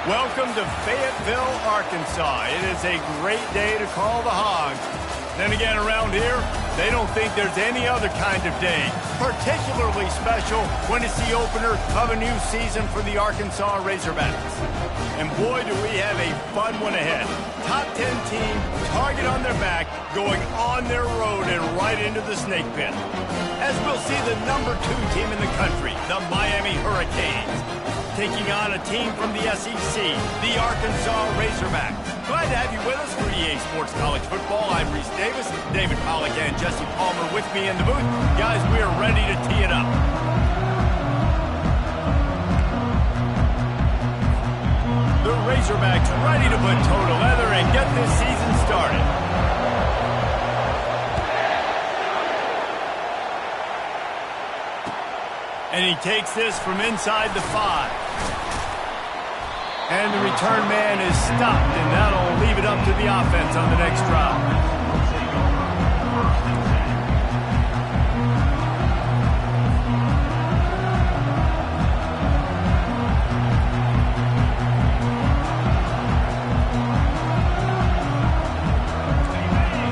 Welcome to Fayetteville, Arkansas. It is a great day to call the Hogs. Then again, around here, they don't think there's any other kind of day particularly special when it's the opener of a new season for the Arkansas Razorbacks. And boy, do we have a fun one ahead. Top 10 team, target on their back, going on their road and right into the snake pit. As we'll see the number 2 team in the country, the Miami Hurricanes, taking on a team from the SEC, the Arkansas Razorbacks. Glad to have you with us for EA Sports College Football. I'm Reese Davis, David Pollack and Jesse Palmer with me in the booth. Guys, we are ready to tee it up. The Razorbacks ready to put toe to leather and get this season started. And he takes this from inside the 5. And the return man is stopped, and that'll leave it up to the offense on the next drive.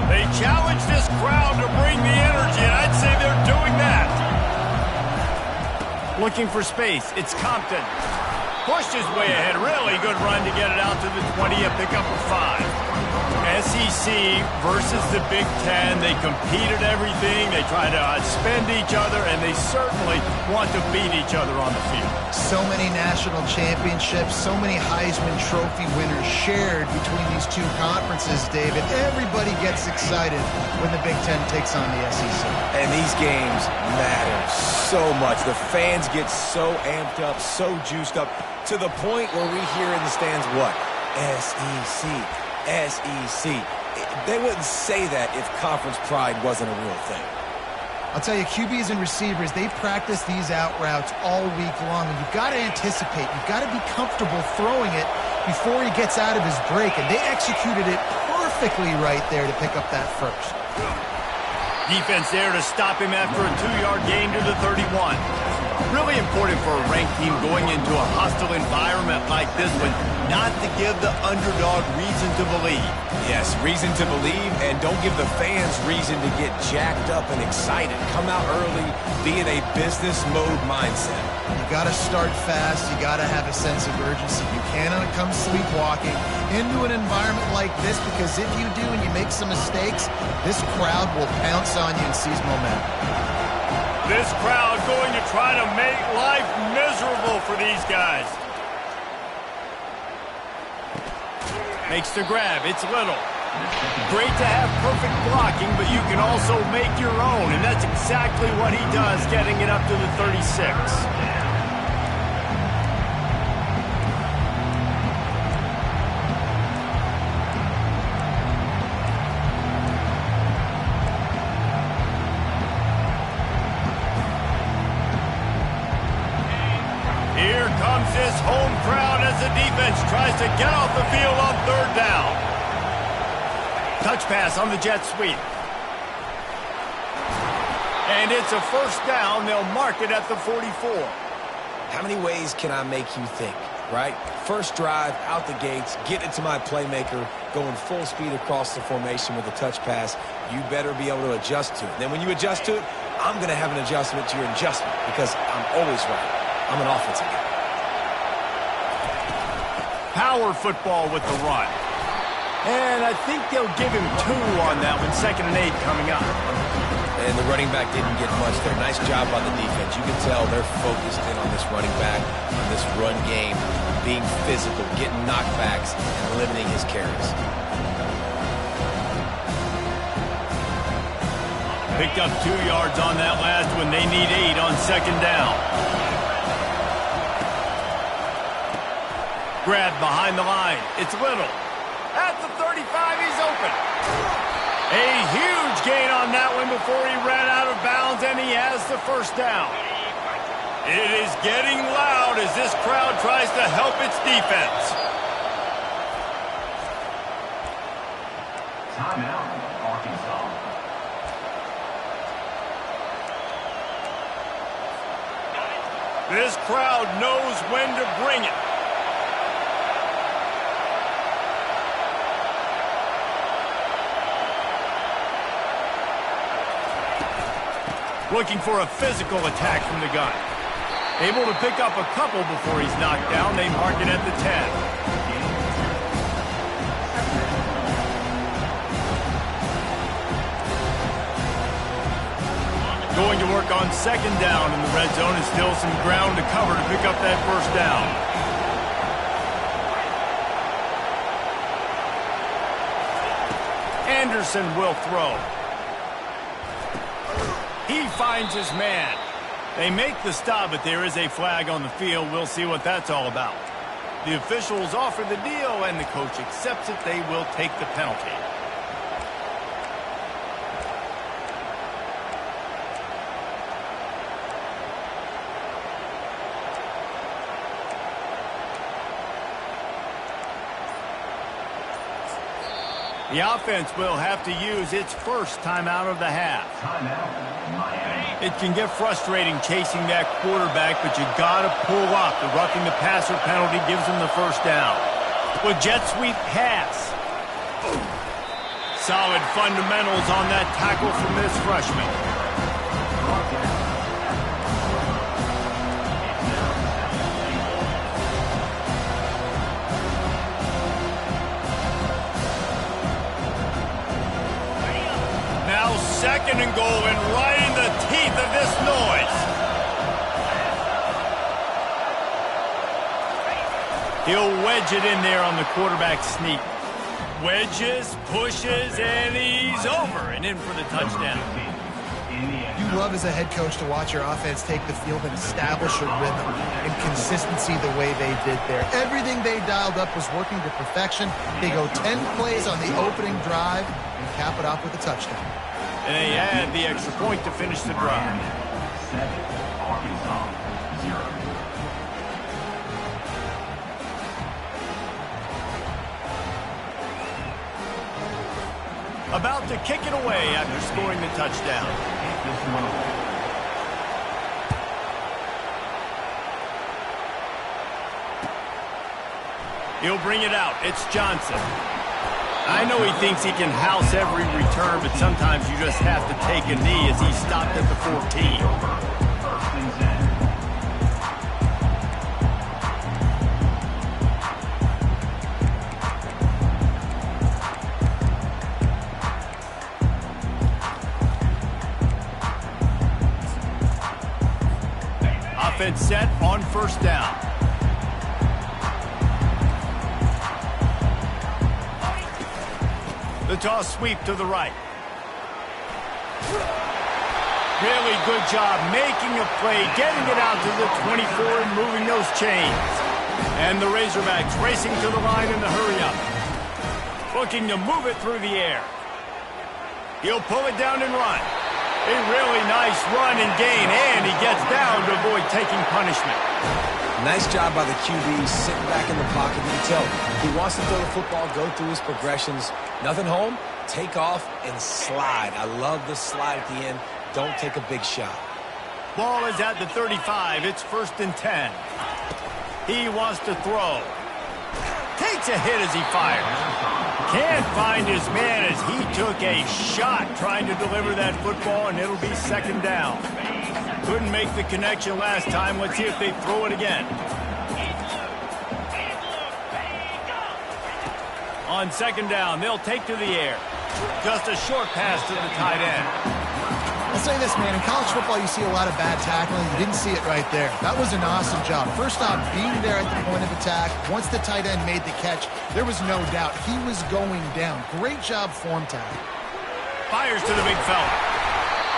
They challenge this crowd to bring the energy, and I'd say they're doing that. Looking for space, it's Compton. Pushed his way ahead, really good run to get it out to the 20, a pickup of 5. SEC versus the Big Ten, they compete at everything, they try to outspend each other, and they certainly want to beat each other on the field. So many national championships, so many Heisman Trophy winners shared between these two conferences, David. Everybody gets excited when the Big Ten takes on the SEC. And these games matter so much. The fans get so amped up, so juiced up, to the point where we hear in the stands what? SEC, SEC. They wouldn't say that if conference pride wasn't a real thing. I'll tell you, QBs and receivers, they practice these out routes all week long, and you've got to anticipate. You've got to be comfortable throwing it before he gets out of his break, and they executed it perfectly right there to pick up that first. Defense there to stop him after a 2-yard gain to the 31. Really important for a ranked team going into a hostile environment like this one, not to give the underdog reason to believe. Yes, reason to believe, and don't give the fans reason to get jacked up and excited. Come out early, be in a business mode mindset. You got to start fast. You got to have a sense of urgency. You cannot come sleepwalking into an environment like this, because if you do and you make some mistakes, this crowd will pounce on you and seize momentum. This crowd going to try to make life miserable for these guys. Makes the grab. It's Little. Great to have perfect blocking, but you can also make your own, and that's exactly what he does, getting it up to the 36. Here comes this home crowd as the defense tries to get off the field on 3rd down. Touch pass on the jet sweep. And it's a 1st down. They'll mark it at the 44. How many ways can I make you think, right? First drive, out the gates, get it to my playmaker, going full speed across the formation with a touch pass. You better be able to adjust to it. Then when you adjust to it, I'm going to have an adjustment to your adjustment, because I'm always right. I'm an offensive guy. Power football with the run. And I think they'll give him 2 on that one. 2nd and 8 coming up. And the running back didn't get much there. Nice job by the defense. You can tell they're focused in on this running back, on this run game, being physical, getting knockbacks, and limiting his carries. Picked up 2 yards on that last one. They need 8 on 2nd down. Grab behind the line. It's Little. At the 35, he's open. A huge gain on that one before he ran out of bounds, and he has the 1st down. It is getting loud as this crowd tries to help its defense. Timeout, Arkansas. This crowd knows when to bring it. Looking for a physical attack from the gun. Able to pick up a couple before he's knocked down. They mark it at the 10. Going to work on second down in the red zone, and still some ground to cover to pick up that first down. Anderson will throw. He finds his man. They make the stop, but there is a flag on the field. We'll see what that's all about. The officials offer the deal, and the coach accepts it. They will take the penalty. The offense will have to use its first timeout of the half. It can get frustrating chasing that quarterback, but you got to pull up. The roughing the passer penalty gives them the first down. With jet sweep pass. Solid fundamentals on that tackle from this freshman. Second and goal, and right in the teeth of this noise. He'll wedge it in there on the quarterback sneak. Wedges, pushes, and he's over and in for the touchdown. You love as a head coach to watch your offense take the field and establish a rhythm and consistency the way they did there. Everything they dialed up was working to perfection. They go 10 plays on the opening drive and cap it off with a touchdown. And they add the extra point to finish the drive. 7, Arkansas, 0. About to kick it away after scoring the touchdown. He'll bring it out. It's Johnson. I know he thinks he can house every return, but sometimes you just have to take a knee as he stopped at the 14. Offense set on first down. The toss sweep to the right. Really good job making a play, getting it out to the 24 and moving those chains. And the Razorbacks racing to the line in the hurry-up. Looking to move it through the air. He'll pull it down and run. A really nice run and gain, and he gets down to avoid taking punishment. Nice job by the QB, sitting back in the pocket. You can tell he wants to throw the football, go through his progressions. Nothing home, take off and slide. I love the slide at the end. Don't take a big shot. Ball is at the 35. It's 1st and 10. He wants to throw. Takes a hit as he fires. Can't find his man as he took a shot trying to deliver that football, and it'll be 2nd down. Couldn't make the connection last time. Let's see if they throw it again. On 2nd down, they'll take to the air. Just a short pass to the tight end. I'll say this, man. In college football, you see a lot of bad tackling. You didn't see it right there. That was an awesome job. First off, being there at the point of attack. Once the tight end made the catch, there was no doubt he was going down. Great job form tackle. Fires to the big fella.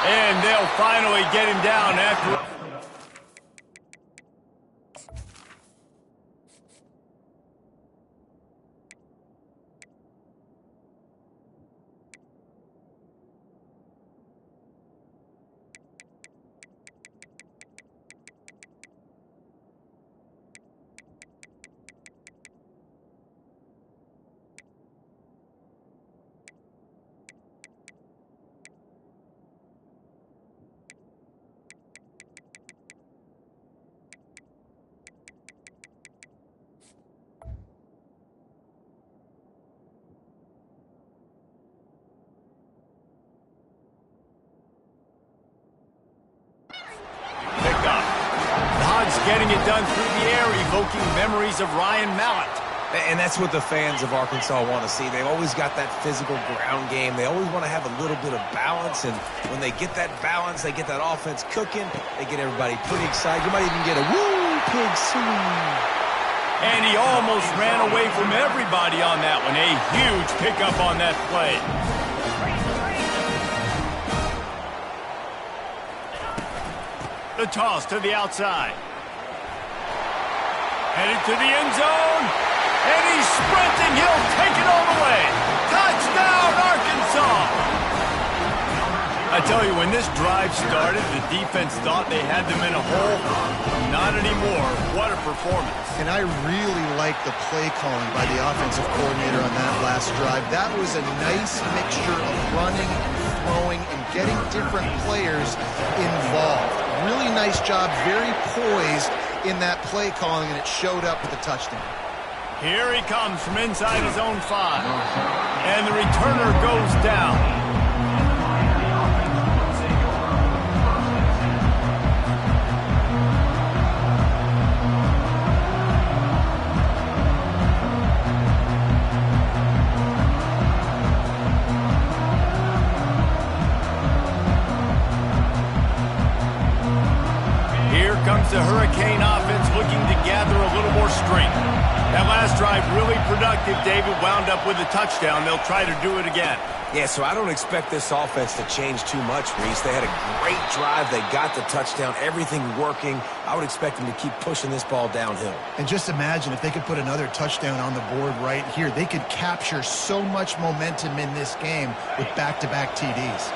And they'll finally get him down after... getting it done through the air, evoking memories of Ryan Mallett. And that's what the fans of Arkansas want to see. They've always got that physical ground game. They always want to have a little bit of balance, and when they get that balance, they get that offense cooking, they get everybody pretty excited. You might even get a woo, pig swing. And he almost ran away from everybody on that one. A huge pickup on that play. The toss to the outside. Headed to the end zone. And he's sprinting. He'll take it all the way. Touchdown, Arkansas! I tell you, when this drive started, the defense thought they had them in a hole. Not anymore. What a performance. And I really like the play calling by the offensive coordinator on that last drive. That was a nice mixture of running and throwing and getting different players involved. Really nice job, very poised in that play calling, and it showed up with the touchdown. Here he comes from inside his own 5. And the returner goes down. Here comes the Hurricane offense looking to gather a little more strength. That last drive really productive. David wound up with a touchdown. They'll try to do it again. Yeah, so I don't expect this offense to change too much, Reese. They had a great drive. They got the touchdown. Everything working. I would expect them to keep pushing this ball downhill. And just imagine if they could put another touchdown on the board right here. They could capture so much momentum in this game with back-to-back TDs.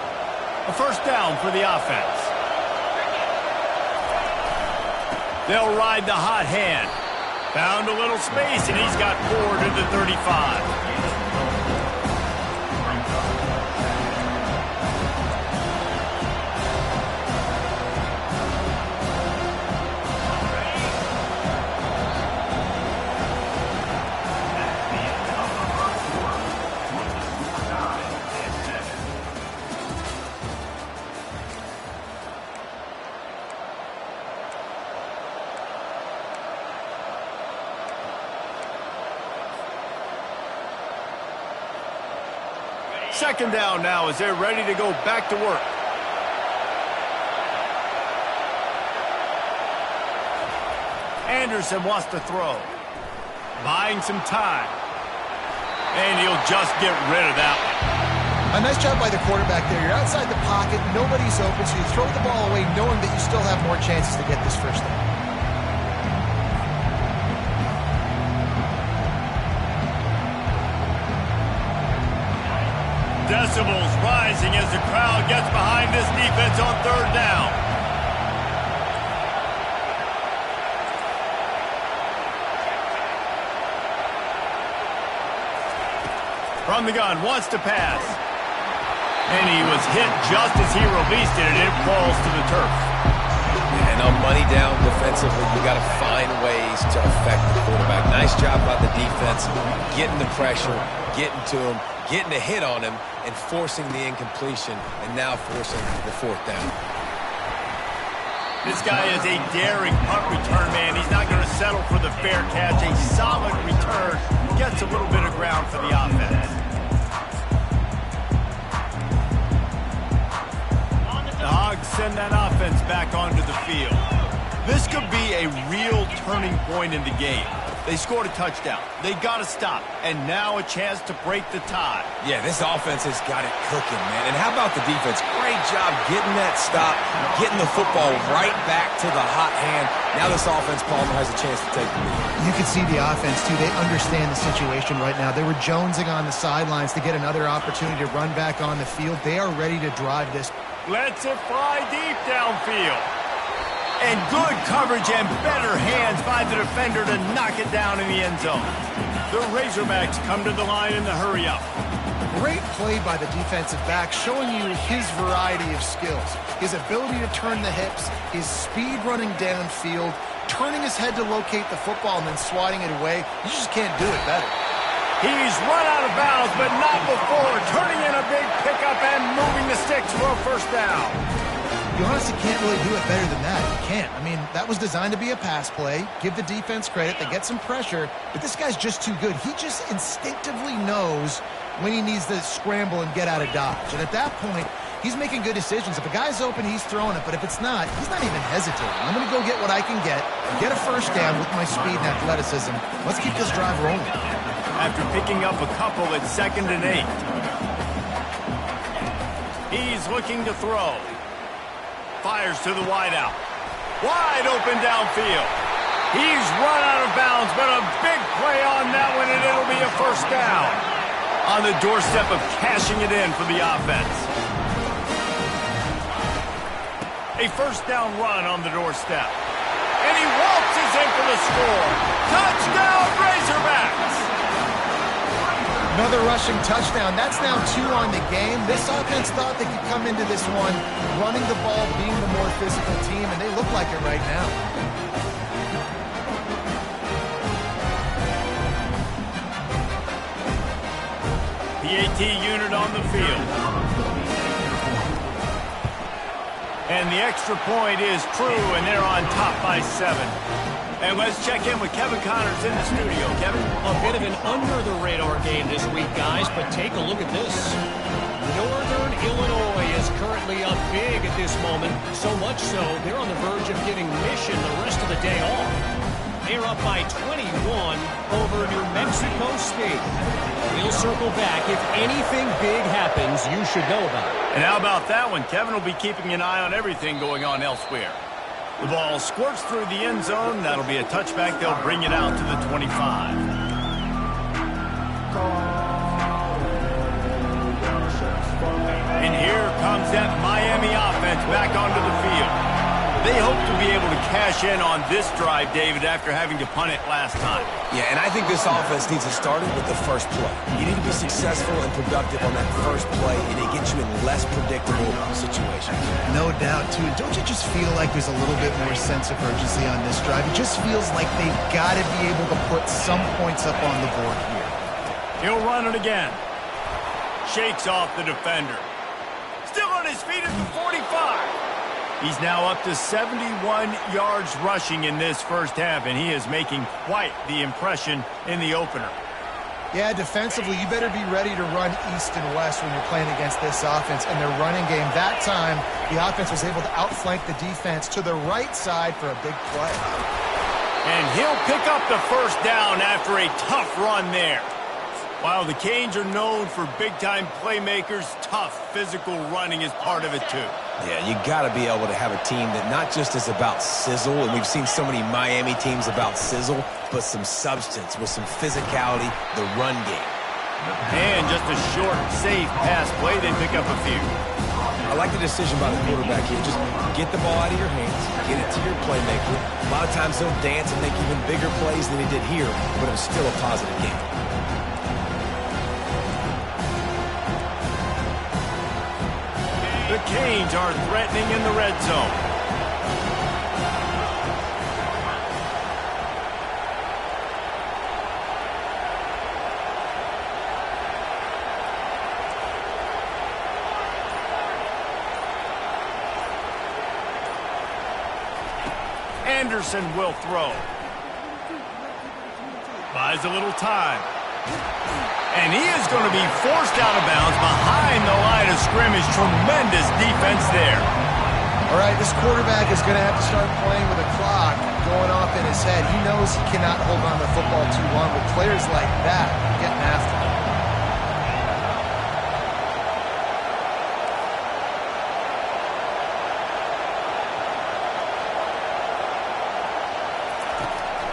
A first down for the offense. They'll ride the hot hand. Found a little space, and he's got 4 to the 35. Second down now as they're ready to go back to work. Anderson wants to throw. Buying some time. And he'll just get rid of that one. A nice job by the quarterback there. You're outside the pocket, nobody's open, so you throw the ball away knowing that you still have more chances to get this first down. Decibels rising as the crowd gets behind this defense on third down. From the gun, wants to pass. And he was hit just as he released it, and it falls to the turf. And on money down defensively, you got to find ways to affect the quarterback. Nice job by the defense, getting the pressure, getting to him, getting a hit on him, and forcing the incompletion, and now forcing the fourth down. This guy is a daring punt return man. He's not going to settle for the fair catch. A solid return gets a little bit of ground for the offense. The Hogs send that offense back onto the field. This could be a real turning point in the game. They scored a touchdown. They got to stop. And now a chance to break the tie. Yeah, this offense has got it cooking, man. And how about the defense? Great job getting that stop, getting the football right back to the hot hand. Now this offense, Palmer, has a chance to take the lead. You can see the offense, too. They understand the situation right now. They were jonesing on the sidelines to get another opportunity to run back on the field. They are ready to drive this. Lets it fly deep downfield. And good coverage and better hands by the defender to knock it down in the end zone. The Razorbacks come to the line in the hurry-up. Great play by the defensive back, showing you his variety of skills. His ability to turn the hips, his speed running downfield, turning his head to locate the football and then swatting it away. You just can't do it better. He's run out of bounds, but not before. Turning in a big pickup and moving the sticks for a first down. You honestly can't really do it better than that. You can't. I mean, that was designed to be a pass play. Give the defense credit. They get some pressure, but this guy's just too good. He just instinctively knows when he needs to scramble and get out of dodge. And at that point, he's making good decisions. If a guy's open, he's throwing it. But if it's not, he's not even hesitating. I'm going to go get what I can get a first down with my speed and athleticism. Let's keep this drive rolling. After picking up a couple at 2nd and 8. He's looking to throw. Fires to the wideout. Wide open downfield. He's run out of bounds, but a big play on that one, and it'll be a first down. On the doorstep of cashing it in for the offense. A first down run on the doorstep. And he waltzes in for the score. Touchdown, Razorbacks! Another rushing touchdown. That's now 2 on the game. This offense thought they could come into this one running the ball, being the more physical team, and they look like it right now. The AT unit on the field. And the extra point is true, and they're on top by 7. And let's check in with Kevin Connors in the studio. Kevin? A bit of an under-the-radar game this week, guys, but take a look at this. Northern Illinois is currently up big at this moment, so much so they're on the verge of giving Mission the rest of the day off. They're up by 21 over New Mexico State. We'll circle back. If anything big happens, you should know about it. And how about that one? Kevin will be keeping an eye on everything going on elsewhere. The ball squirts through the end zone. That'll be a touchback. They'll bring it out to the 25. And here comes that Miami offense back onto the field. They hope to be able to cash in on this drive, David, after having to punt it last time. Yeah, and I think this offense needs to start it with the first play. You need to be successful and productive on that first play, and it gets you in less predictable situations. No doubt, too. Don't you just feel like there's a little bit more sense of urgency on this drive? It just feels like they've got to be able to put some points up on the board here. He'll run it again. Shakes off the defender. Still on his feet at the 45. He's now up to 71 yards rushing in this first half, and he is making quite the impression in the opener. Yeah, defensively, you better be ready to run east and west when you're playing against this offense and their running game. That time, the offense was able to outflank the defense to the right side for a big play. And he'll pick up the first down after a tough run there. While the Canes are known for big-time playmakers, tough physical running is part of it too. Yeah, you got to be able to have a team that not just is about sizzle, and we've seen so many Miami teams about sizzle, but some substance with some physicality, the run game. And just a short, safe pass play, they pick up a few. I like the decision by the quarterback here. Just get the ball out of your hands, get it to your playmaker. A lot of times he'll dance and make even bigger plays than he did here, but it was still a positive game. The Canes are threatening in the red zone. Anderson will throw. Buys a little time. And he is going to be forced out of bounds behind the line of scrimmage. Tremendous defense there. All right, this quarterback is going to have to start playing with a clock going off in his head. He knows he cannot hold on to the football too long, but players like that are getting after him.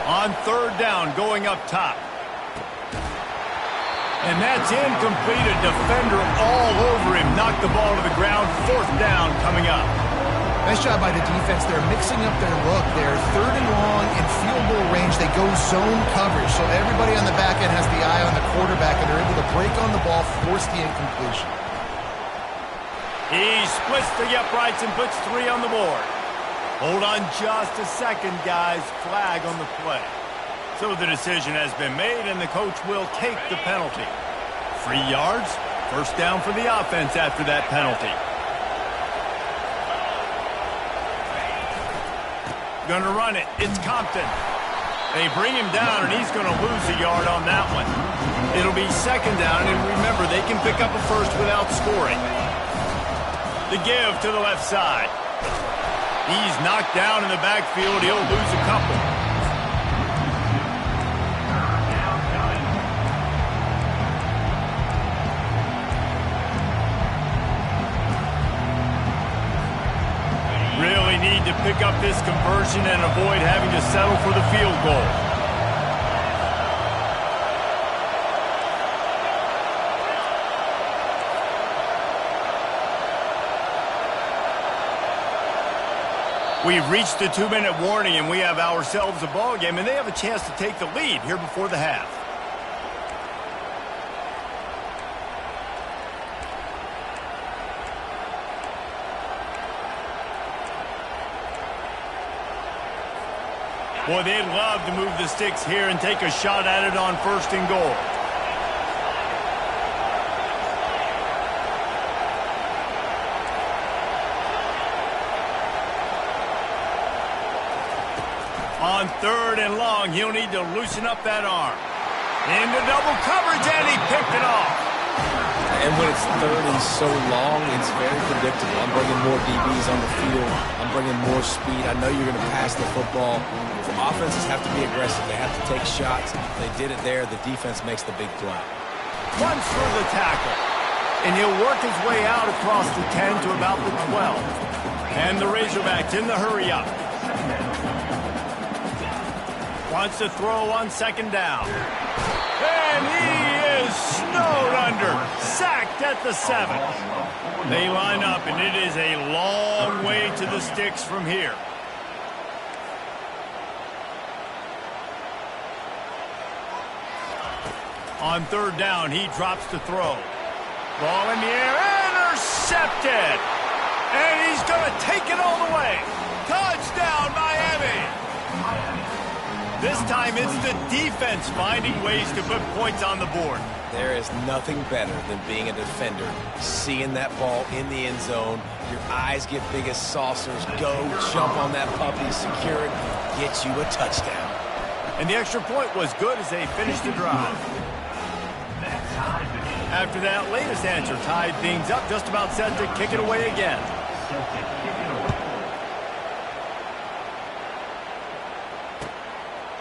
On third down, going up top. And that's incomplete. A defender all over him. Knocked the ball to the ground. Fourth down coming up. Nice job by the defense. They're mixing up their look. They're third and long in field goal range. They go zone coverage. So everybody on the back end has the eye on the quarterback, and they're able to break on the ball, force the incompletion. He splits the uprights and puts 3 on the board. Hold on just a second, guys. Flag on the play. So the decision has been made, and the coach will take the penalty. 3 yards, first down for the offense after that penalty. Going to run it. It's Compton. They bring him down, and he's going to lose a yard on that one. It'll be second down, and remember, they can pick up a first without scoring. The give to the left side. He's knocked down in the backfield. He'll lose a couple. Really need to pick up this conversion and avoid having to settle for the field goal. We've reached the 2-minute warning, and we have ourselves a ball game, and they have a chance to take the lead here before the half. Boy, they'd love to move the sticks here and take a shot at it on first and goal. On third and long, he'll need to loosen up that arm. Into double coverage, and he picked it off. And when it's third and so long, it's very predictable. I'm bringing more DBs on the field. I'm bringing more speed. I know you're going to pass the football. The offenses have to be aggressive. They have to take shots. They did it there. The defense makes the big play. Runs for the tackle. And he'll work his way out across the 10 to about the 12. And the Razorbacks in the hurry-up. Wants to throw on second down. And he is snowed under. Sacked at the 7. They line up, and it is a long way to the sticks from here. On third down, he drops to throw. Ball in the air, intercepted! And he's going to take it all the way. Touchdown, Miami! This time it's the defense finding ways to put points on the board. There is nothing better than being a defender. Seeing that ball in the end zone, your eyes get big as saucers. Go, jump on that puppy, secure it, get you a touchdown. And the extra point was good as they finished the drive. After that latest answer tied things up, just about set to kick it away again.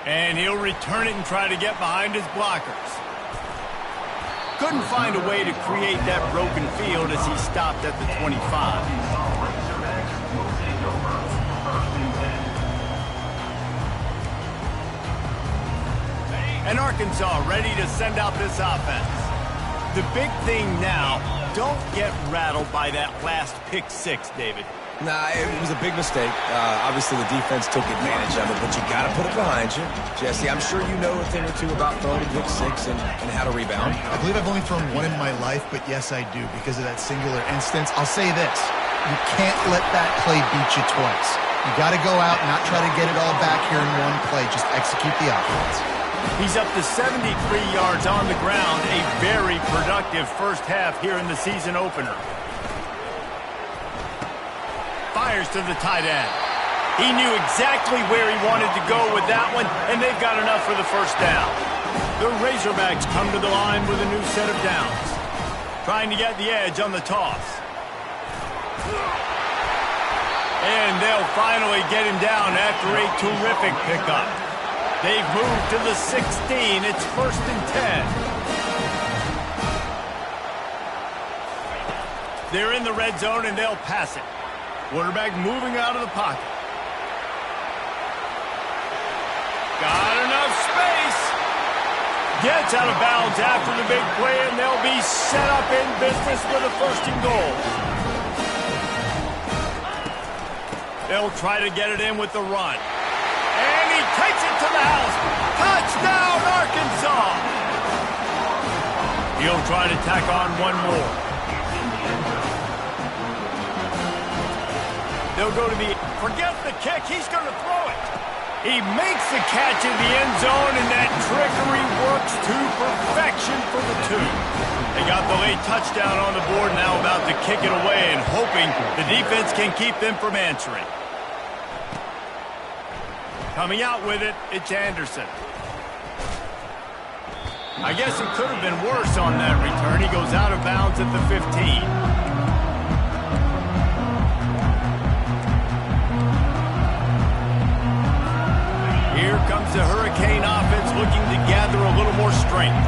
And he'll return it and try to get behind his blockers. Couldn't find a way to create that broken field as he stopped at the 25. And Arkansas ready to send out this offense. The big thing now, don't get rattled by that last pick six, David. Nah, it was a big mistake. Obviously, the defense took advantage of it, but you got to put it behind you. Jesse, I'm sure you know a thing or two about throwing a pick six and how to rebound. I believe I've only thrown one in my life, but yes, I do, because of that singular instance. I'll say this. You can't let that play beat you twice. You got to go out and not try to get it all back here in one play. Just execute the offense. He's up to 73 yards on the ground, a very productive first half here in the season opener. Fires to the tight end. He knew exactly where he wanted to go with that one, and they've got enough for the first down. The Razorbacks come to the line with a new set of downs. Trying to get the edge on the toss. And they'll finally get him down after a terrific pickup. They've moved to the 16. It's 1st and 10. They're in the red zone, and they'll pass it. Quarterback moving out of the pocket. Got enough space. Gets out of bounds after the big play, and they'll be set up in business with a 1st and goal. They'll try to get it in with the run. And he takes it to the house. Touchdown, Arkansas! He'll try to tack on one more. They'll go to the... Forget the kick. He's going to throw it. He makes the catch in the end zone, and that trickery works to perfection for the 2. They got the late touchdown on the board, now about to kick it away and hoping the defense can keep them from answering. Coming out with it, it's Anderson. I guess it could have been worse on that return. He goes out of bounds at the 15. Here comes the Hurricane offense looking to gather a little more strength.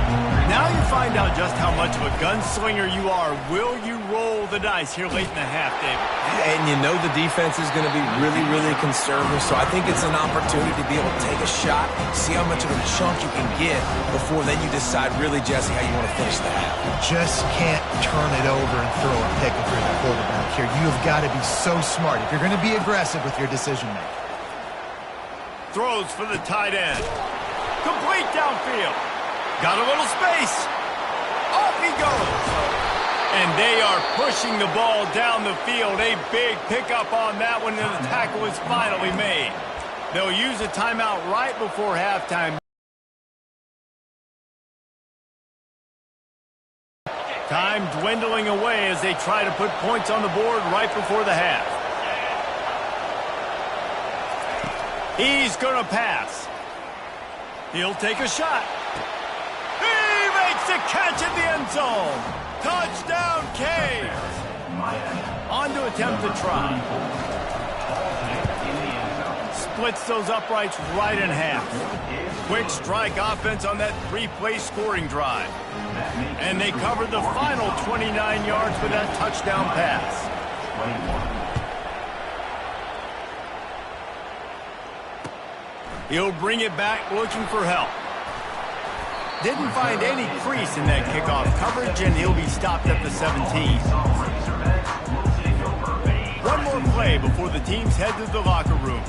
Now you find out just how much of a gunslinger you are. Will you roll the dice here late in the half, David? And you know the defense is going to be really, really conservative, so I think it's an opportunity to be able to take a shot, see how much of a chunk you can get before then you decide really, Jesse, how you want to finish the half. Just can't turn it over and throw a pick if you're the quarterback here. You have got to be so smart if you're going to be aggressive with your decision-making. Throws for the tight end. Complete downfield. Got a little space. Off he goes. And they are pushing the ball down the field. A big pickup on that one, and the tackle is finally made. They'll use a timeout right before halftime. Time dwindling away as they try to put points on the board right before the half. He's going to pass. He'll take a shot. He makes the catch in the end zone. Touchdown, Canes. On to attempt to try. Splits those uprights right in half. Quick strike offense on that three-play scoring drive. And they covered the final 29 yards with that touchdown pass. He'll bring it back looking for help. Didn't find any crease in that kickoff coverage, and he'll be stopped at the 17. One more play before the teams head to the locker rooms.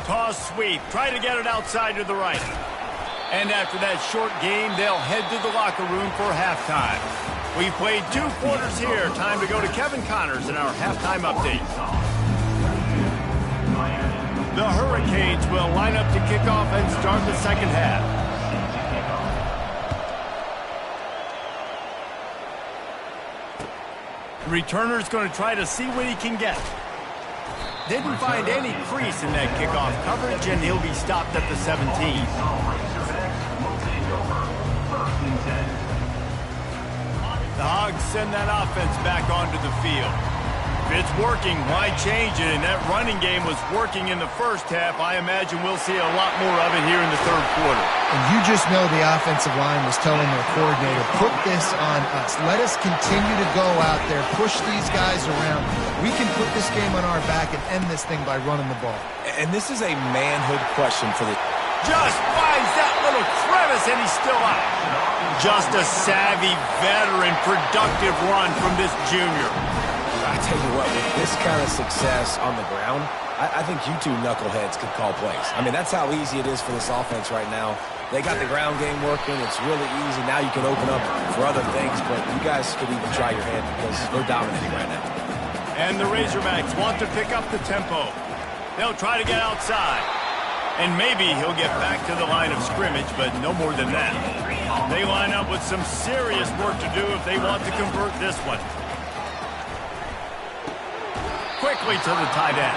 Toss sweep. Try to get it outside to the right. And after that short game, they'll head to the locker room for halftime. We played 2 quarters here. Time to go to Kevin Connors in our halftime update. The Hurricanes will line up to kick off and start the second half. The returner's going to try to see what he can get. Didn't find any crease in that kickoff coverage, and he'll be stopped at the 17. The Hogs send that offense back onto the field. If it's working, why change it? And that running game was working in the first half. I imagine we'll see a lot more of it here in the third quarter. And you just know the offensive line was telling their coordinator, put this on us. Let us continue to go out there, push these guys around. We can put this game on our back and end this thing by running the ball. And this is a manhood question for the... Just finds that little crevice, and he's still out. Just a savvy, veteran, productive run from this junior. I tell you what, with this kind of success on the ground, I think you two knuckleheads could call plays. I mean, that's how easy it is for this offense right now. They got the ground game working. It's really easy. Now you can open up for other things, but you guys could even try your hand because they're dominating right now. And the Razorbacks want to pick up the tempo. They'll try to get outside. And maybe he'll get back to the line of scrimmage, but no more than that. They line up with some serious work to do if they want to convert this one. Quickly to the tight end.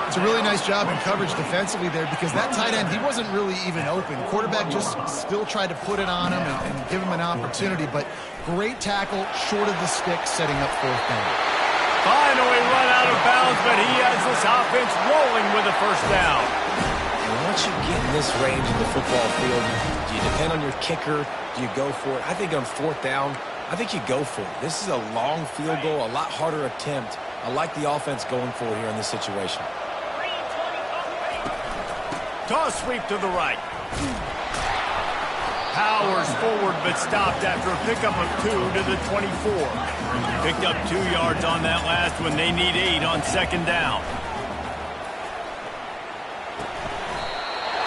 It's a really nice job in coverage defensively there because that tight end, he wasn't really even open. Quarterback just still tried to put it on him and give him an opportunity, but great tackle, short of the stick, setting up fourth down. Finally run out of bounds, but he has this offense rolling with a first down. And once you get in this range in the football field, do you depend on your kicker? Do you go for it? I think on fourth down, I think you go for it. This is a long field goal, a lot harder attempt. I like the offense going for it here in this situation. Toss sweep to the right. Powers forward but stopped after a pickup of 2 to the 24. Picked up 2 yards on that last one. They need 8 on second down.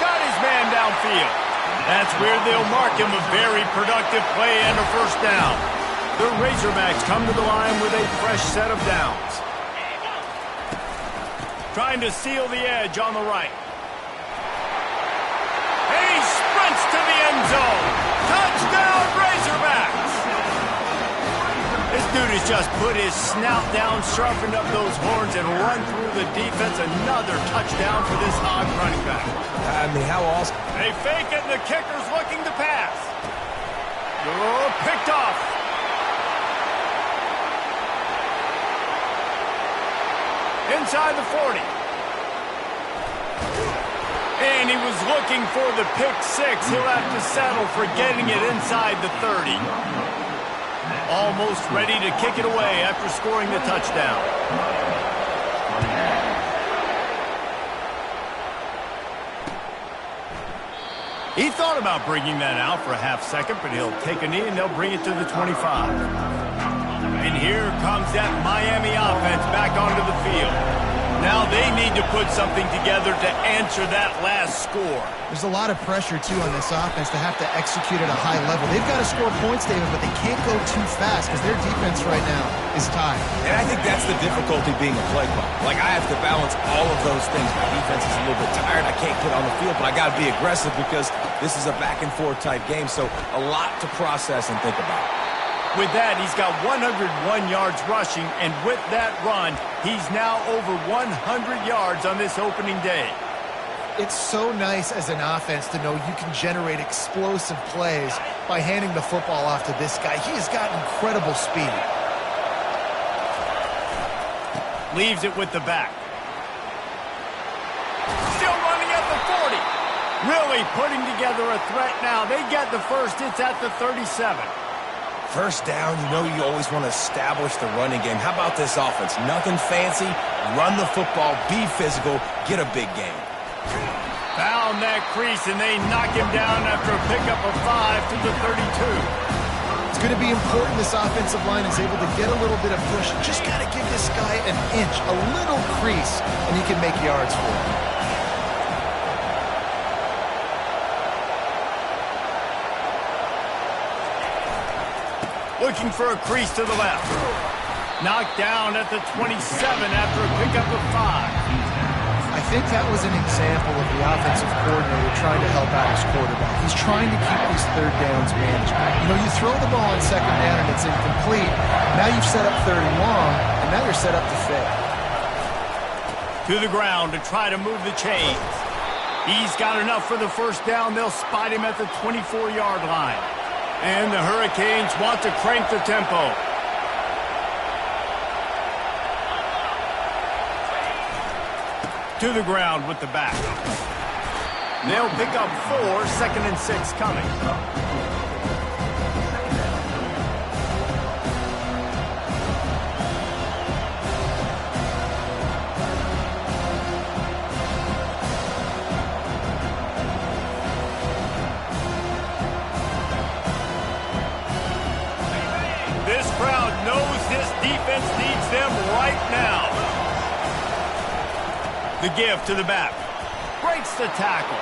Got his man downfield. That's where they'll mark him a very productive play and a first down. The Razorbacks come to the line with a fresh set of downs. Trying to seal the edge on the right. And he sprints to the end zone. Touchdown, Razorbacks! His dude has just put his snout down, sharpened up those horns, and run through the defense. Another touchdown for this Hog running back. I mean, how awesome. They fake it, and the kicker's looking to pass. Oh, picked off. Inside the 40. And he was looking for the pick six. He'll have to settle for getting it inside the 30. Almost ready to kick it away after scoring the touchdown. He thought about bringing that out for a half second, but he'll take a knee and they'll bring it to the 25. And here comes that Miami offense back onto the field. Now they need to put something together to answer that last score. There's a lot of pressure, too, on this offense to have to execute at a high level. They've got to score points, David, but they can't go too fast because their defense right now is tired. And I think that's the difficulty being a play caller. Like, I have to balance all of those things. My defense is a little bit tired. I can't get on the field, but I got to be aggressive because this is a back-and-forth type game, so a lot to process and think about. With that, he's got 101 yards rushing, and with that run, he's now over 100 yards on this opening day. It's so nice as an offense to know you can generate explosive plays by handing the football off to this guy. He has got incredible speed. Leaves it with the back. Still running at the 40. Really putting together a threat now. They get the first. It's at the 37. First down, you know you always want to establish the running game. How about this offense? Nothing fancy. Run the football, be physical, get a big game. Found that crease, and they knock him down after a pickup of 5 to the 32. It's going to be important this offensive line is able to get a little bit of push. Just got to give this guy an inch, a little crease, and he can make yards for it. Looking for a crease to the left. Knocked down at the 27 after a pickup of 5. I think that was an example of the offensive coordinator trying to help out his quarterback. He's trying to keep these third downs managed. You know, you throw the ball on second down and it's incomplete. Now you've set up third and long, and now you're set up to fail. To the ground to try to move the chains. He's got enough for the first down. They'll spot him at the 24-yard line. And the Hurricanes want to crank the tempo. To the ground with the back. They'll pick up 4, 2nd and 6 coming. This crowd knows this defense needs them right now. The give to the back. Breaks the tackle.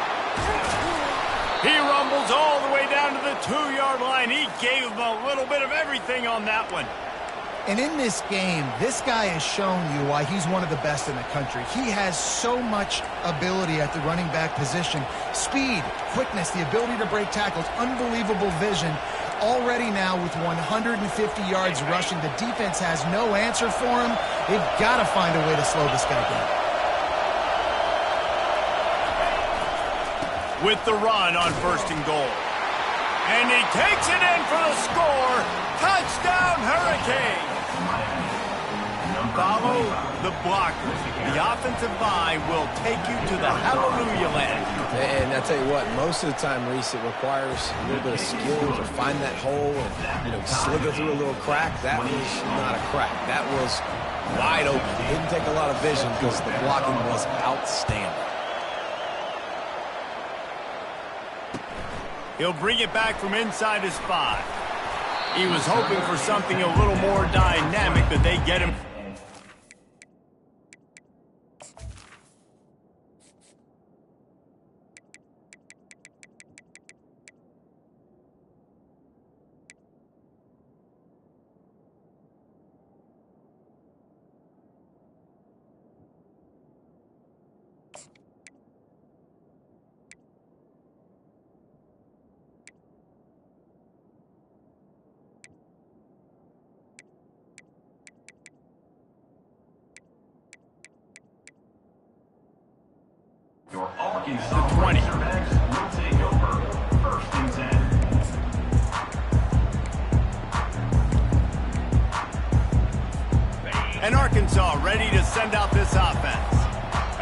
He rumbles all the way down to the 2-yard line. He gave them a little bit of everything on that one. And in this game, this guy has shown you why he's one of the best in the country. He has so much ability at the running back position. Speed, quickness, the ability to break tackles, unbelievable vision. Already now with 150 yards rushing, the defense has no answer for him. They've got to find a way to slow this guy down. With the run on 1st and goal. And he takes it in for the score. Touchdown, Hurricanes. Follow the blockers. The offensive line will take you to the hallelujah land. And I tell you what, most of the time, Reese, it requires a little bit of skill to find that hole and slither through a little crack. That was not a crack. That was wide open. It didn't take a lot of vision because the blocking was outstanding. He'll bring it back from inside his 5. He was hoping for something a little more dynamic, but they get him. the 20. Will take over. 1st and 10. And Arkansas ready to send out this offense.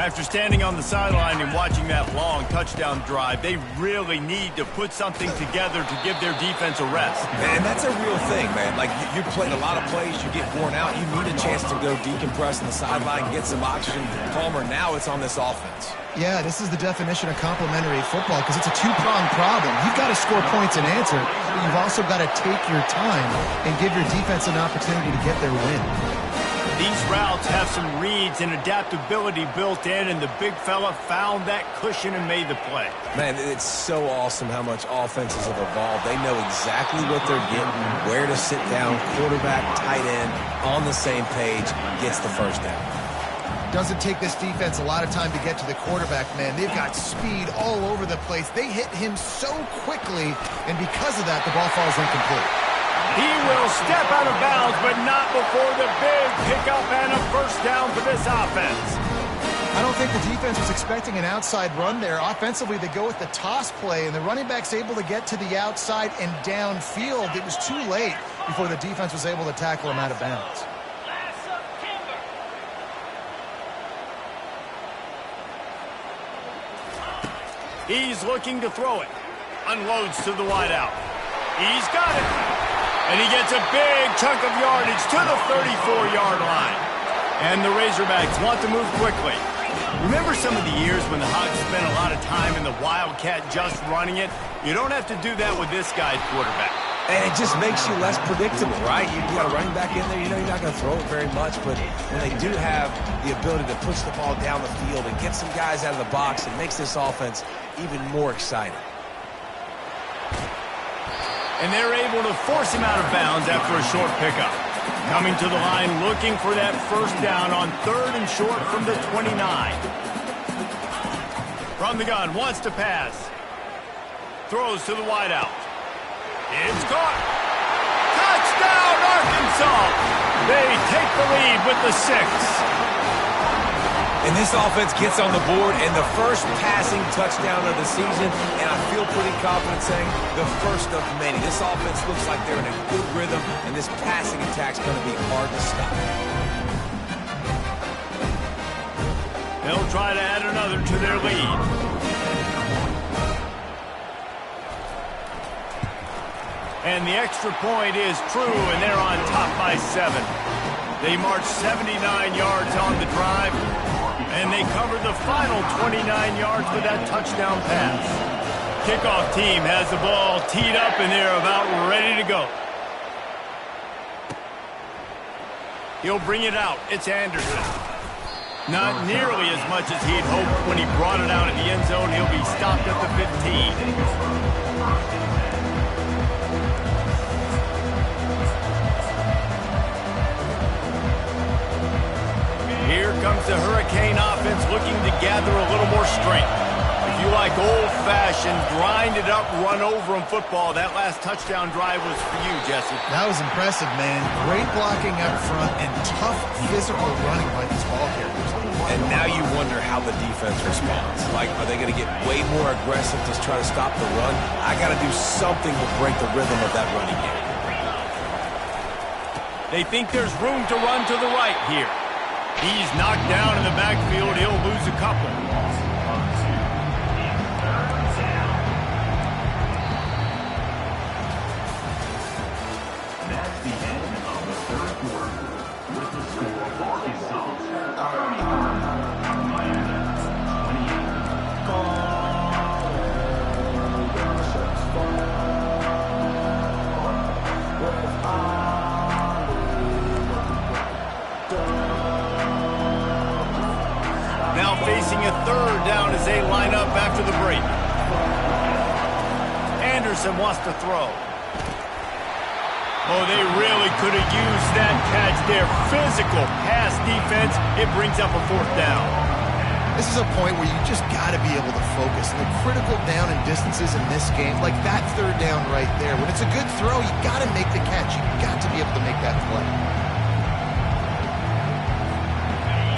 After standing on the sideline and watching that long touchdown drive, they really need to put something together to give their defense a rest. And that's a real thing, man. Like, you played a lot of plays, you get worn out, you need a chance to go decompress on the sideline, get some oxygen. Palmer, now it's on this offense. Yeah, this is the definition of complementary football because it's a two-pronged problem. You've got to score points and answer, but you've also got to take your time and give your defense an opportunity to get their win. These routes have some reads and adaptability built in, and the big fella found that cushion and made the play. Man, it's so awesome how much offenses have evolved. They know exactly what they're getting, where to sit down, quarterback, tight end, on the same page, gets the first down. Doesn't take this defense a lot of time to get to the quarterback, man. They've got speed all over the place. They hit him so quickly, and because of that, the ball falls incomplete. He will step out of bounds, but not before the big pickup and a first down for this offense. I don't think the defense was expecting an outside run there. Offensively, they go with the toss play, and the running back's able to get to the outside and downfield. It was too late before the defense was able to tackle him out of bounds. He's looking to throw it. Unloads to the wideout. He's got it. And he gets a big chunk of yardage to the 34-yard line. And the Razorbacks want to move quickly. Remember some of the years when the Hogs spent a lot of time in the Wildcat just running it? You don't have to do that with this guy's quarterback. And it just makes you less predictable, right? You got a running back in there, you know you're not going to throw it very much, but when they do have the ability to push the ball down the field and get some guys out of the box, it makes this offense even more exciting. And they're able to force him out of bounds after a short pickup. Coming to the line, looking for that first down on 3rd and short from the 29. From the gun, wants to pass. Throws to the wideout. It's caught. Touchdown, Arkansas! They take the lead with the 6. And this offense gets on the board and the first passing touchdown of the season, and I feel pretty confident saying the first of many. This offense looks like they're in a good rhythm, and this passing attack's going to be hard to stop. They'll try to add another to their lead. And the extra point is true, and they're on top by 7. They march 79 yards on the drive, and they cover the final 29 yards with that touchdown pass. Kickoff team has the ball teed up, and they're about ready to go. He'll bring it out. It's Anderson. Not nearly as much as he'd hoped when he brought it out of the end zone. He'll be stopped at the 15. Here comes the Hurricane offense looking to gather a little more strength. If you like old-fashioned, grind-it-up, run-over-'em football, that last touchdown drive was for you, Jesse. That was impressive, man. Great blocking up front and tough physical running by these ball carriers. And now you wonder how the defense responds. Like, are they going to get way more aggressive to try to stop the run? I got to do something to break the rhythm of that running game. They think there's room to run to the right here. He's knocked down in the backfield. He'll lose a couple. That's the end of the 3rd quarter. With the score, Arkansas 35, Now facing a 3rd down as they line up after the break. Anderson wants to throw. Oh, they really could have used that catch there. Physical pass defense. It brings up a 4th down. This is a point where you just got to be able to focus. And the critical down and distances in this game, like that 3rd down right there. When it's a good throw, you got to make the catch. You got to be able to make that play.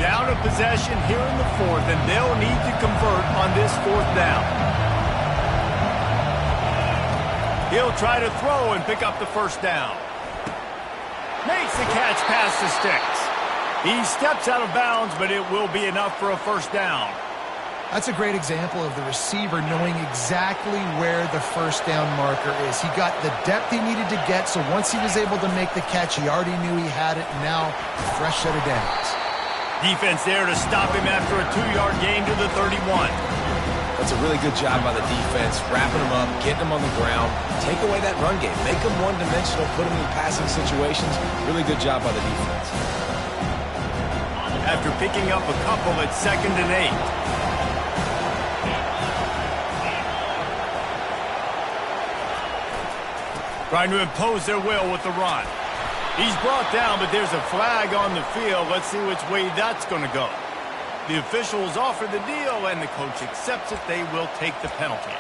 Down to possession here in the fourth, and they'll need to convert on this fourth down. He'll try to throw and pick up the first down. Makes the catch past the sticks. He steps out of bounds, but it will be enough for a first down. That's a great example of the receiver knowing exactly where the first down marker is. He got the depth he needed to get, so once he was able to make the catch, he already knew he had it, and now a fresh set of downs. Defense there to stop him after a 2-yard gain to the 31. That's a really good job by the defense, wrapping him up, getting him on the ground, take away that run game, make him one-dimensional, put him in passing situations. Really good job by the defense. After picking up a couple at 2nd and 8. Trying to impose their will with the run. He's brought down, but there's a flag on the field. Let's see which way that's going to go. The officials offer the deal, and the coach accepts it. They will take the penalty.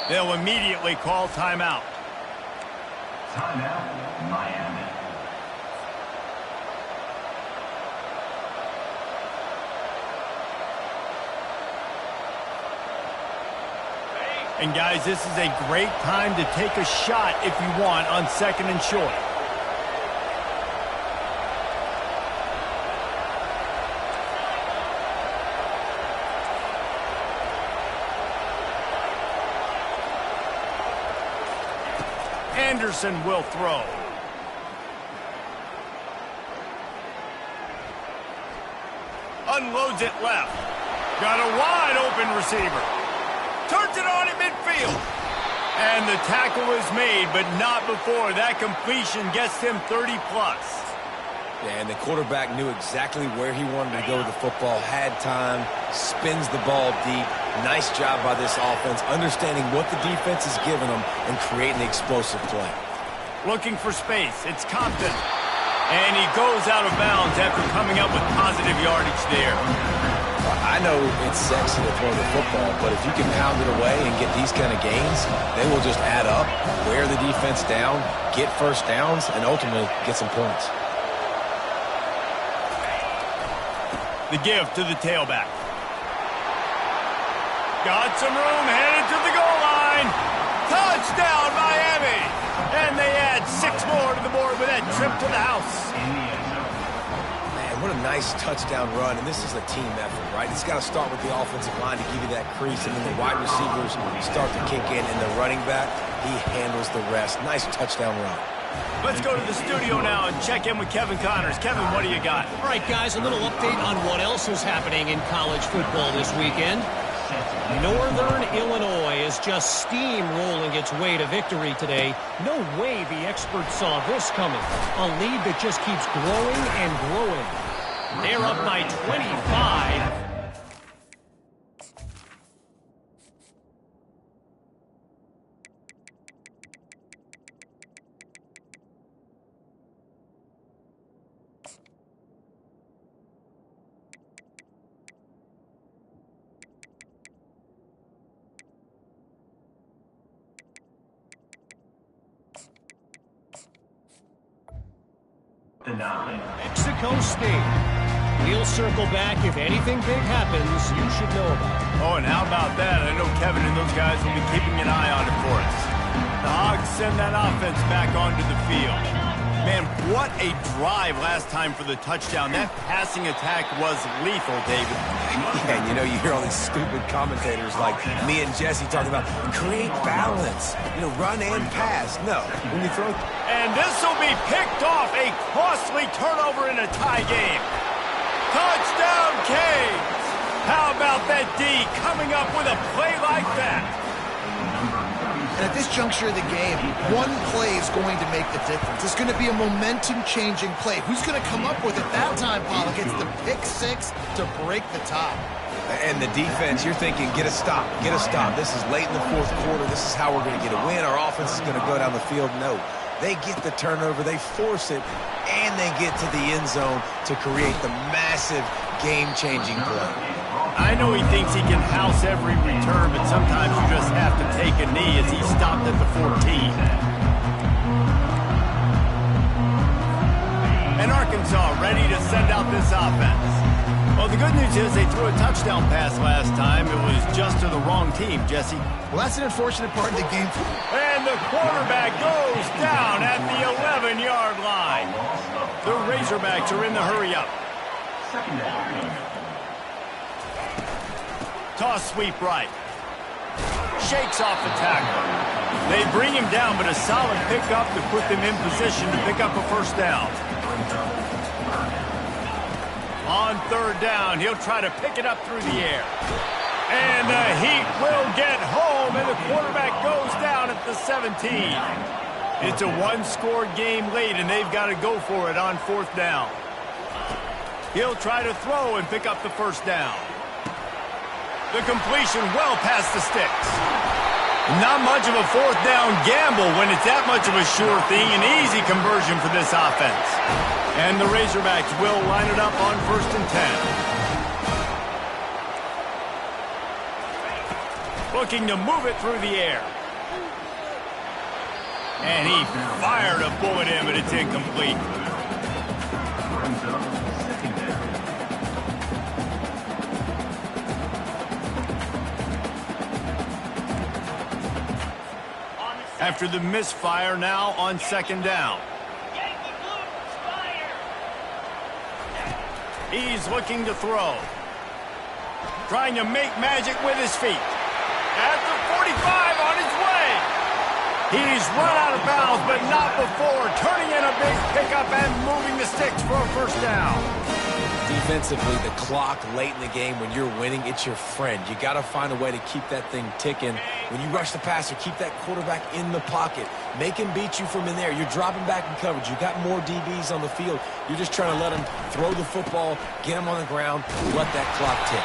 They'll immediately call timeout. Timeout, Miami. And guys, this is a great time to take a shot if you want on 2nd and short. Anderson will throw. Unloads it left. Got a wide open receiver. Turns it on in midfield. And the tackle is made, but not before that completion gets him 30+. Yeah, and the quarterback knew exactly where he wanted to go with the football, had time, spins the ball deep. Nice job by this offense, understanding what the defense is giving them and creating the explosive play. Looking for space. It's Compton. And he goes out of bounds after coming up with positive yardage there. I know it's sexy to throw the football, but if you can pound it away and get these kind of gains, they will just add up, wear the defense down, get first downs, and ultimately get some points. The give to the tailback. Got some room, headed to the goal line. Touchdown, Miami! And they add 6 more to the board with that trip to the house. Man, what a nice touchdown run, and this is a team effort, right? It's got to start with the offensive line to give you that crease, and then the wide receivers start to kick in, and the running back, he handles the rest. Nice touchdown run. Let's go to the studio now and check in with Kevin Connors. Kevin, what do you got? All right, guys, a little update on what else is happening in college football this weekend. Northern Illinois is just steamrolling its way to victory today. No way the experts saw this coming. A lead that just keeps growing and growing. They're up by 25. Mexico State. We'll circle back if anything big happens you should know about. Oh, and how about that? I know Kevin and those guys will be keeping an eye on it for us. The Hogs send that offense back onto the field. Man, what a drive last time for the touchdown. That passing attack was lethal, David. Yeah, and you know, you hear all these stupid commentators like me and Jesse talking about create balance, you know, run and pass. No, when you throw... And this will be picked off, a costly turnover in a tie game. Touchdown, Canes! How about that D coming up with a play like that? And at this juncture of the game, one play is going to make the difference. It's going to be a momentum-changing play. Who's going to come up with it that time, Pollock? It's the pick six to break the tie. And the defense, you're thinking, get a stop, get a stop. This is late in the fourth quarter. This is how we're going to get a win. Our offense is going to go down the field. No. They get the turnover, they force it, and they get to the end zone to create the massive game-changing play. I know he thinks he can house every return, but sometimes you just have to take a knee as he stopped at the 14. And Arkansas ready to send out this offense. Well, the good news is they threw a touchdown pass last time. It was just to the wrong team, Jesse. Well, that's an unfortunate part of the game. And the quarterback goes down at the 11-yard line. The Razorbacks are in the hurry-up. Toss sweep right. Shakes off the tackle. They bring him down, but a solid pickup to put them in position to pick up a first down. On third down, he'll try to pick it up through the air. And the Heat will get home, and the quarterback goes down at the 17. It's a one-score game late, and they've got to go for it on fourth down. He'll try to throw and pick up the first down. The completion well past the sticks. Not much of a fourth down gamble when it's that much of a sure thing. An easy conversion for this offense. And the Razorbacks will line it up on 1st and 10. Looking to move it through the air. And he fired a bullet in, but it's incomplete. After the misfire, now on 2nd down. He's looking to throw. Trying to make magic with his feet. At the 45 on his way. He's run out of bounds, but not before. Turning in a big pickup and moving the sticks for a first down. Defensively, the clock late in the game, when you're winning, it's your friend. You got to find a way to keep that thing ticking. When you rush the passer, keep that quarterback in the pocket. Make him beat you from in there. You're dropping back in coverage. You got more DBs on the field. You're just trying to let him throw the football, get him on the ground, let that clock tick.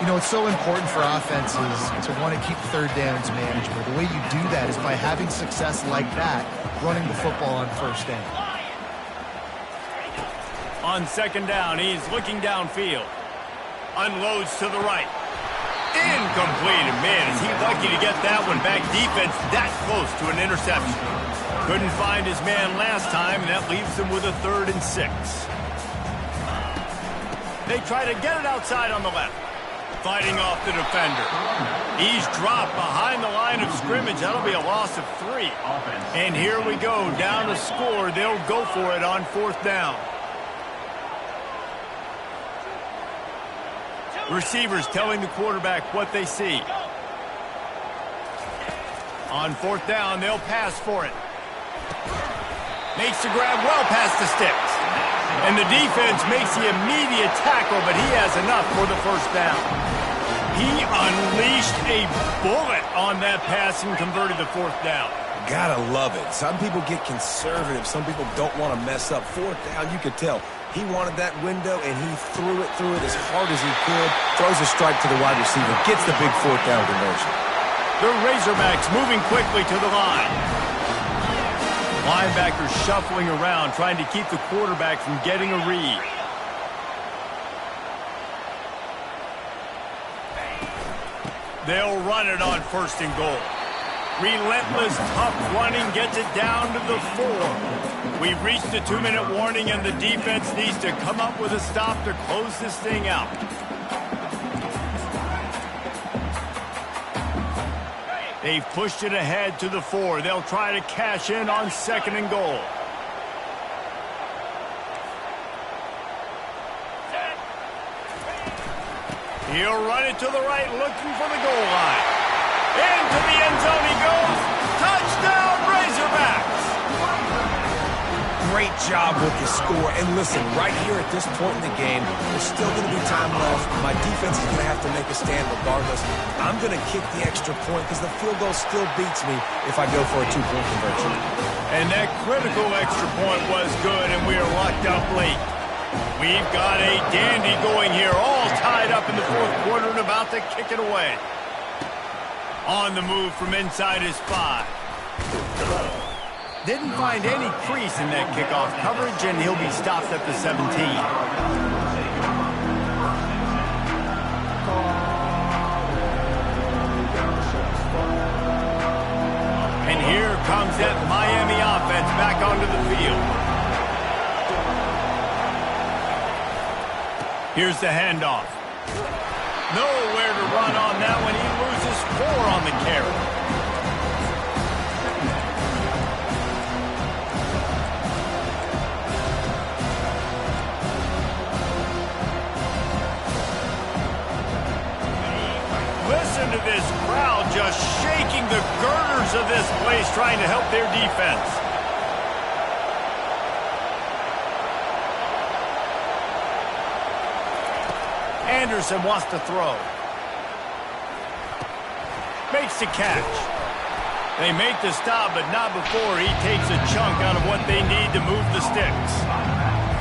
You know, it's so important for offenses to want to keep third downs manageable. The way you do that is by having success like that, running the football on first down. On 2nd down, he's looking downfield. Unloads to the right. Incomplete. And man, is he lucky to get that one back. Defense that close to an interception. Couldn't find his man last time, and that leaves him with a 3rd and 6. They try to get it outside on the left. Fighting off the defender. He's dropped behind the line of scrimmage. That'll be a loss of 3. And here we go. Down to score. They'll go for it on 4th down. Receivers telling the quarterback what they see. On 4th down, they'll pass for it. Makes the grab well past the sticks. And the defense makes the immediate tackle, but he has enough for the first down. He unleashed a bullet on that pass and converted the 4th down. Gotta love it. Some people get conservative. Some people don't want to mess up. 4th down, you could tell. He wanted that window, and he threw it as hard as he could. Throws a strike to the wide receiver. Gets the big 4th down conversion. The Razorbacks moving quickly to the line. Linebackers shuffling around, trying to keep the quarterback from getting a read. They'll run it on 1st and goal. Relentless, tough running gets it down to the 4. We've reached the 2-minute warning, and the defense needs to come up with a stop to close this thing out. They've pushed it ahead to the 4. They'll try to cash in on 2nd and goal. He'll run it to the right, looking for the goal line. Into the end zone he goes. Touchdown, Razorbacks! Great job with the score. And listen, right here at this point in the game, there's still going to be time left. My defense is going to have to make a stand regardless. I'm going to kick the extra point because the field goal still beats me if I go for a 2-point conversion. And that critical extra point was good, and we are locked up late. We've got a dandy going here, all tied up in the 4th quarter and about to kick it away. On the move from inside his 5. Didn't find any crease in that kickoff coverage, and he'll be stopped at the 17. And here comes that Miami offense back onto the field. Here's the handoff. Nowhere to run on that one. He loses 4 on the carry. Listen to this crowd just shaking the girders of this place trying to help their defense. Anderson wants to throw. Makes the catch. They make the stop, but not before he takes a chunk out of what they need to move the sticks.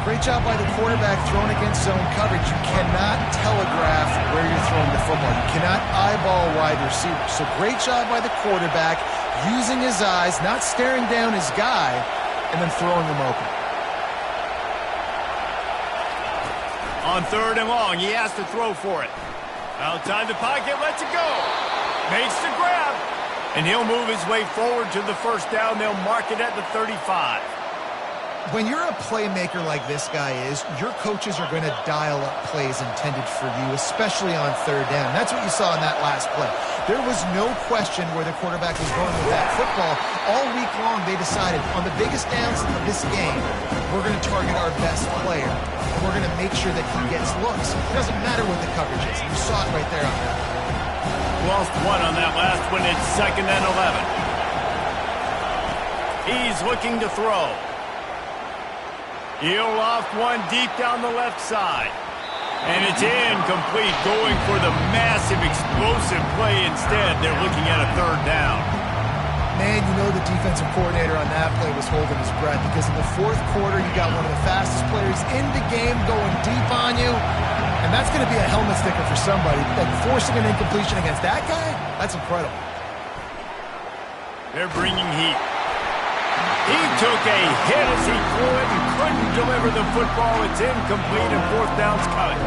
Great job by the quarterback throwing against zone coverage. You cannot telegraph where you're throwing the football. You cannot eyeball wide receivers. So great job by the quarterback using his eyes, not staring down his guy, and then throwing him open. On 3rd and long, he has to throw for it. Outside the pocket, lets it go. Makes the grab. And he'll move his way forward to the first down. They'll mark it at the 35. When you're a playmaker like this guy is, your coaches are going to dial up plays intended for you, especially on 3rd down. That's what you saw in that last play. There was no question where the quarterback was going with that football. All week long, they decided on the biggest downs of this game, we're going to target our best player. We're going to make sure that he gets looks. It doesn't matter what the coverage is. You saw it right there on that. Lost 1 on that last one. It's 2nd and 11. He's looking to throw. He'll loft one deep down the left side. And it's incomplete, going for the massive explosive play instead. They're looking at a 3rd down. Man, you know the defensive coordinator on that play was holding his breath because in the 4th quarter, you got one of the fastest players in the game going deep on you. And that's going to be a helmet sticker for somebody. Like forcing an incompletion against that guy, that's incredible. They're bringing heat. He took a hit as he threw it and couldn't deliver the football. It's incomplete and 4th down's coming.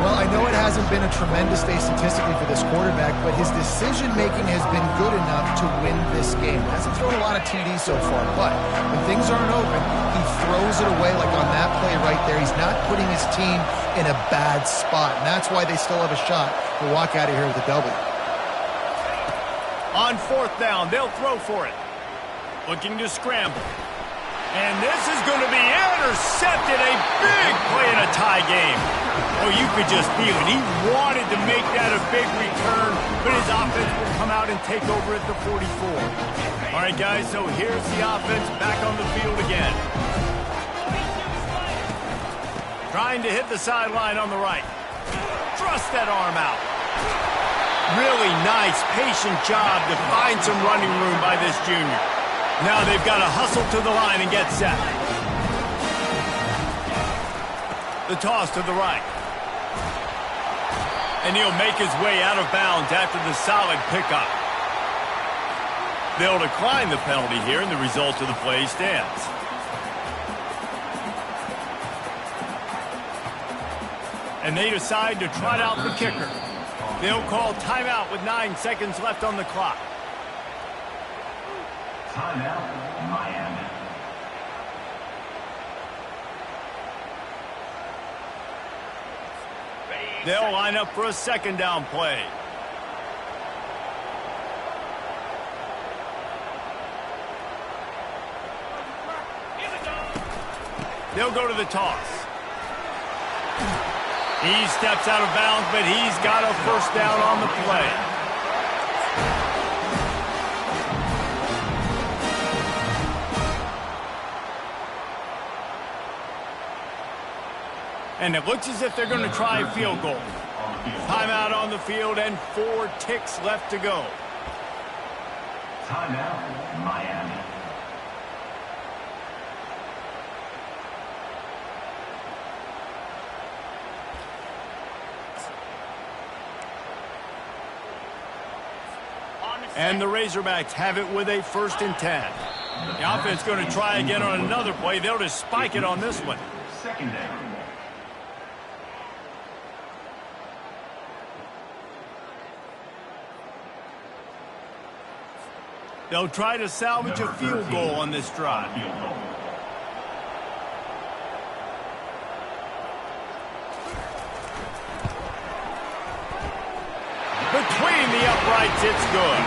Well, I know it hasn't been a tremendous day statistically for this quarterback, but his decision-making has been good enough to win this game. He hasn't thrown a lot of TDs so far, but when things aren't open, he throws it away like on that play right there. He's not putting his team in a bad spot, and that's why they still have a shot to walk out of here with a W. On 4th down, they'll throw for it. Looking to scramble. And this is going to be intercepted. A big play in a tie game. Oh, you could just feel it. He wanted to make that a big return, but his offense will come out and take over at the 44. All right, guys, so here's the offense back on the field again. Trying to hit the sideline on the right. Thrust that arm out. Really nice, patient job to find some running room by this junior. Now they've got to hustle to the line and get set. The toss to the right. And he'll make his way out of bounds after the solid pickup. They'll decline the penalty here, and the result of the play stands. And they decide to trot out the kicker. They'll call timeout with 9 seconds left on the clock. Timeout, Miami. They'll line up for a 2nd down play. They'll go to the toss. He steps out of bounds, but he's got a 1st down on the play. And it looks as if they're going to try a field goal. Timeout on the field and 4 ticks left to go. Timeout, Miami. And the Razorbacks have it with a 1st and 10. The offense going to try again on another play. They'll just spike it on this one. Second down. They'll try to salvage a field goal on this drive. Field goal. Between the uprights, it's good.